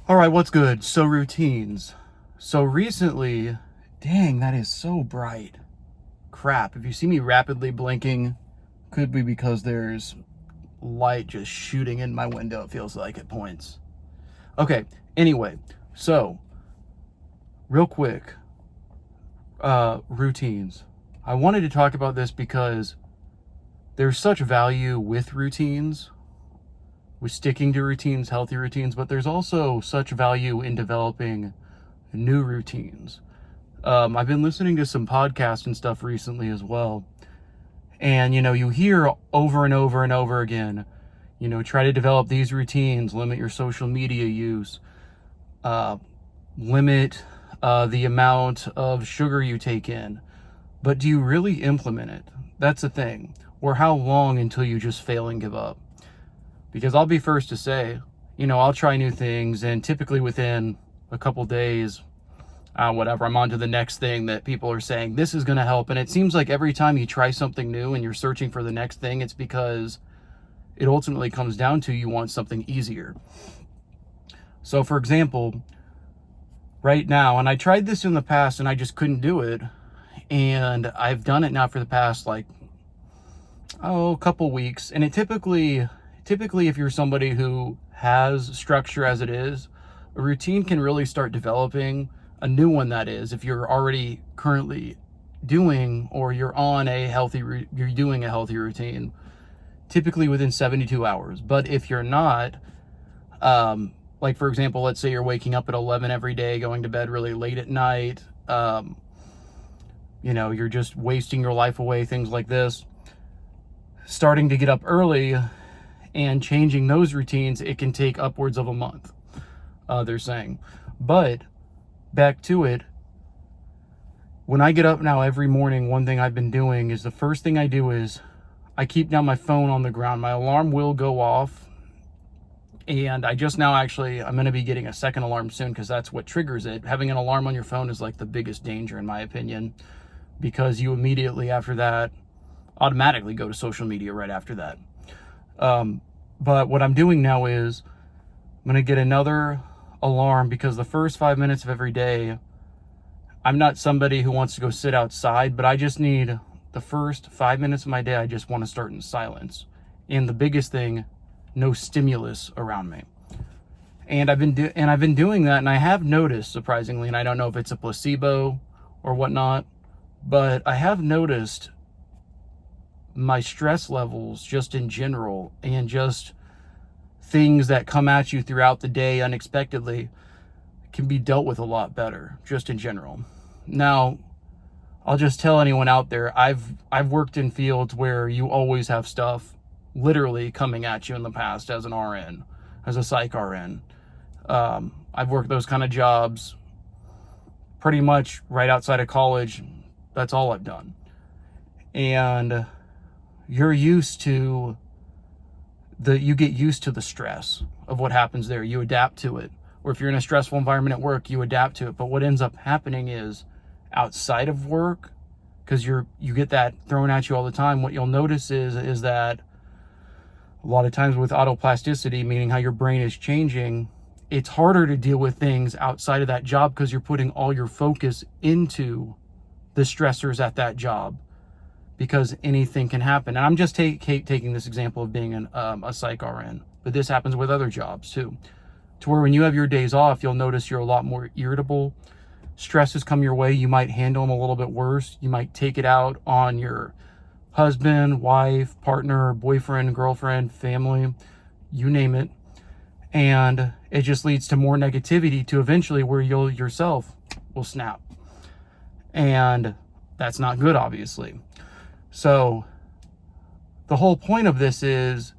All right, what's good? So routines. So recently, dang, that is so bright. Crap. If you see me rapidly blinking, could be because there's light just shooting in my window, it feels like at points. Okay, anyway, so real quick, routines. I wanted to talk about this because there's such value with routines, with sticking to routines, healthy routines, but there's also such value in developing new routines. I've been listening to some podcasts and stuff recently as well. And, you hear over and over and over again, try to develop these routines, limit your social media use, uh, limit the amount of sugar you take in. But do you really implement it? That's the thing. Or how long until you just fail and give up? Because I'll be first to say, I'll try new things, and typically within a couple days, whatever, I'm on to the next thing that people are saying, this is going to help. And it seems like every time you try something new and you're searching for the next thing, it's because it ultimately comes down to you want something easier. So, for example, right now, and I tried this in the past and I just couldn't do it. And I've done it now for the past, a couple weeks. And it typically, if you're somebody who has structure as it is, a routine can really start developing, a new one that is, if you're already currently doing, or you're on a healthy, you're doing a healthy routine, typically within 72 hours. But if you're not, like for example, let's say you're waking up at 11 every day, going to bed really late at night, you're just wasting your life away, things like this, starting to get up early and changing those routines, it can take upwards of a month, they're saying. But back to it, when I get up now every morning, one thing I've been doing is, the first thing I do is I keep down my phone on the ground. My alarm will go off, and I just now actually, I'm going to be getting a second alarm soon, because that's what triggers it. Having an alarm on your phone is like the biggest danger in my opinion, because you immediately after that automatically go to social media right after that. But what I'm doing now is I'm going to get another alarm, because the first 5 minutes of every day, I'm not somebody who wants to go sit outside, but I just need the first 5 minutes of my day, I just want to start in silence. And the biggest thing, no stimulus around me. And I've been doing that, and I have noticed, surprisingly, and I don't know if it's a placebo or whatnot, but I have noticed my stress levels just in general, and just things that come at you throughout the day unexpectedly, can be dealt with a lot better, just in general. Now, I'll just tell anyone out there, I've worked in fields where you always have stuff literally coming at you in the past as an RN, as a psych RN. I've worked those kind of jobs pretty much right outside of college. That's all I've done. And you get used to the stress of what happens there. You adapt to it. Or if you're in a stressful environment at work, you adapt to it. But what ends up happening is, outside of work, because you get that thrown at you all the time, what you'll notice is that a lot of times with autoplasticity, meaning how your brain is changing, it's harder to deal with things outside of that job, because you're putting all your focus into the stressors at that job, because anything can happen. And I'm just taking this example of being a psych RN, but this happens with other jobs too, to where when you have your days off, you'll notice you're a lot more irritable. Stresses come your way, you might handle them a little bit worse. You might take it out on your husband, wife, partner, boyfriend, girlfriend, family, you name it. And it just leads to more negativity, to eventually where you'll yourself will snap. And that's not good, obviously. So the whole point of this is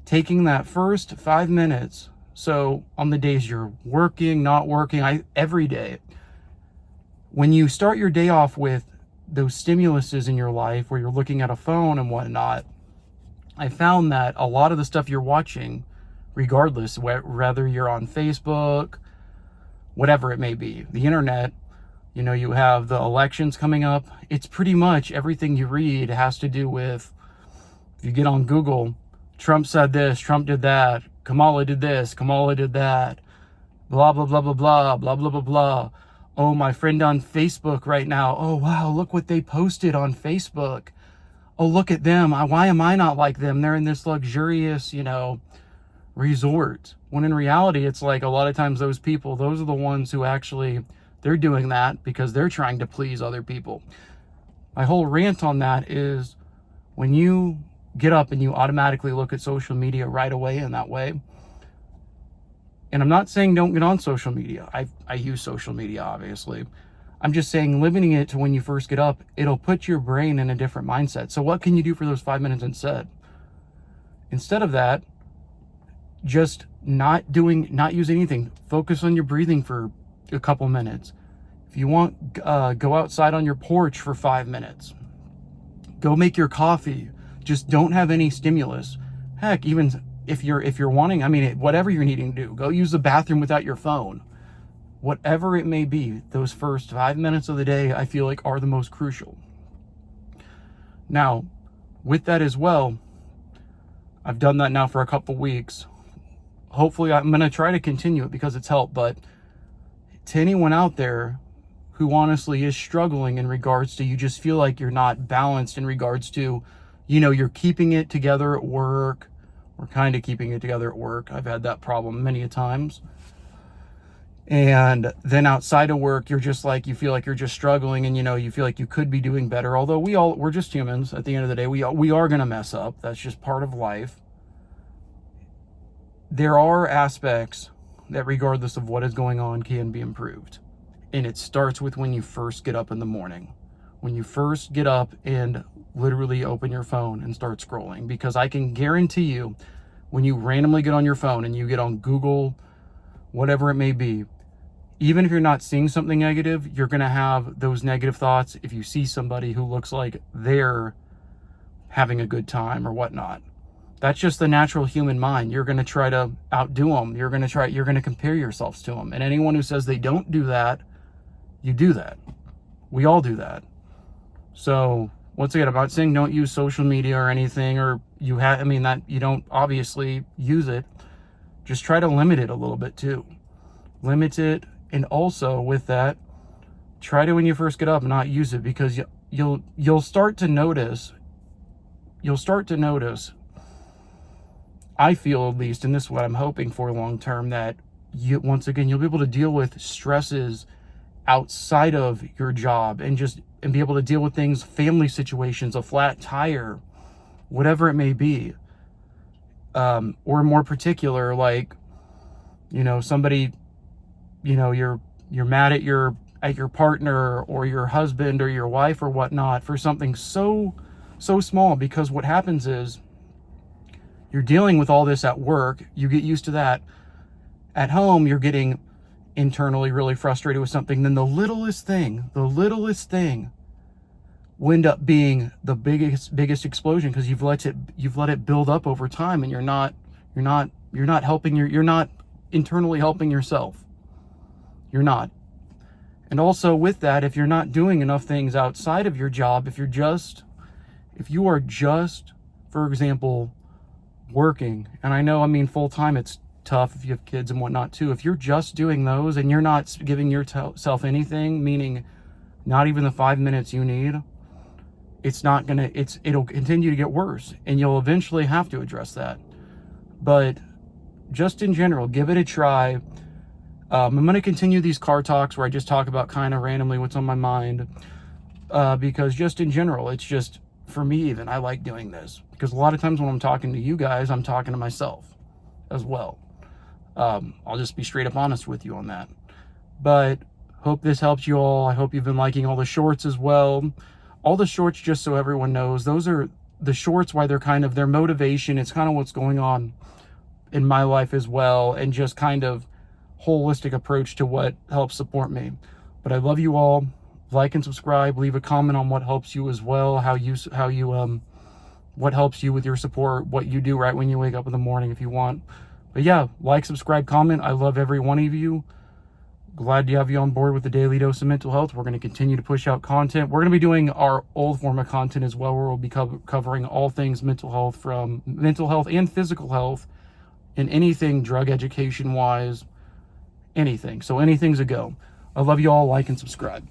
taking that first 5 minutes. So on the days you're working, not working, every day, when you start your day off with those stimuluses in your life where you're looking at a phone and whatnot, I found that a lot of the stuff you're watching, regardless, whether you're on Facebook, whatever it may be, the internet, you have the elections coming up. It's pretty much everything you read has to do with, if you get on Google, Trump said this, Trump did that, Kamala did this, Kamala did that. blah, blah, blah, blah, blah, blah, blah, blah, blah. Oh, my friend on Facebook right now. Oh, wow, look what they posted on Facebook. Oh, look at them. Why am I not like them? They're in this luxurious, resort. When in reality, it's like a lot of times those people, those are the ones who actually, they're doing that because they're trying to please other people. My whole rant on that is when you get up and you automatically look at social media right away in that way, and I'm not saying don't get on social media. I use social media, obviously. I'm just saying limiting it to when you first get up, it'll put your brain in a different mindset. So what can you do for those 5 minutes instead? Instead of that, just not use anything. Focus on your breathing for a couple minutes. If you want, go outside on your porch for 5 minutes. Go make your coffee. Just don't have any stimulus. Heck, even if you're wanting, whatever you're needing to do, go use the bathroom without your phone. Whatever it may be, those first 5 minutes of the day, I feel like are the most crucial. Now, with that as well, I've done that now for a couple weeks. Hopefully, I'm going to try to continue it because it's helped. But to anyone out there who honestly is struggling in regards to, you just feel like you're not balanced in regards to, you're keeping it together at work, or kind of keeping it together at work. I've had that problem many a times. And then outside of work, you're just like, you feel like you're just struggling, and you feel like you could be doing better. Although we're just humans at the end of the day. We are going to mess up. That's just part of life. There are aspects that, regardless of what is going on, can be improved. And it starts with when you first get up in the morning. When you first get up and literally open your phone and start scrolling. Because I can guarantee you, when you randomly get on your phone and you get on Google, whatever it may be, even if you're not seeing something negative, you're going to have those negative thoughts if you see somebody who looks like they're having a good time or whatnot. That's just the natural human mind. You're going to try to outdo them. You're going to compare yourselves to them. And anyone who says they don't do that, you do that. We all do that. So once again, I'm not saying don't use social media or anything, or that you don't obviously use it. Just try to limit it a little bit too. Limit it. And also with that, try to, when you first get up, not use it, because you'll start to notice, I feel at least, and this is what I'm hoping for long term, that once again, you'll be able to deal with stresses outside of your job and be able to deal with things, family situations, a flat tire, whatever it may be. Or more particular, like, somebody, you're mad at your partner or your husband or your wife or whatnot for something so small, because what happens is you're dealing with all this at work. You get used to that. At home, you're getting internally really frustrated with something. Then the littlest thing will end up being the biggest explosion, because you've let it build up over time, and you're not internally helping yourself. You're not. And also with that, if you're not doing enough things outside of your job, if you are just, for example, working, and I know, full time, it's tough if you have kids and whatnot too. If you're just doing those and you're not giving yourself anything, meaning not even the 5 minutes you need, it'll continue to get worse, and you'll eventually have to address that. But just in general, give it a try. I'm going to continue these car talks where I just talk about kind of randomly what's on my mind, because just in general, it's just, for me even, I like doing this, because a lot of times when I'm talking to you guys, I'm talking to myself as well. I'll just be straight up honest with you on that. But hope this helps you all. I hope you've been liking all the shorts as well. All the shorts, just so everyone knows, those are the shorts, why they're kind of their motivation. It's kind of what's going on in my life as well, and just kind of holistic approach to what helps support me. But I love you all. Like and subscribe. Leave a comment on what helps you as well, what helps you with your support, what you do right when you wake up in the morning if you want. But yeah, like, subscribe, comment. I love every one of you. Glad to have you on board with the Daily Dose of Mental Health. We're going to continue to push out content. We're going to be doing our old form of content as well, where we'll be covering all things mental health, from mental health and physical health, and anything drug education wise, anything. So anything's a go. I love you all. Like and subscribe.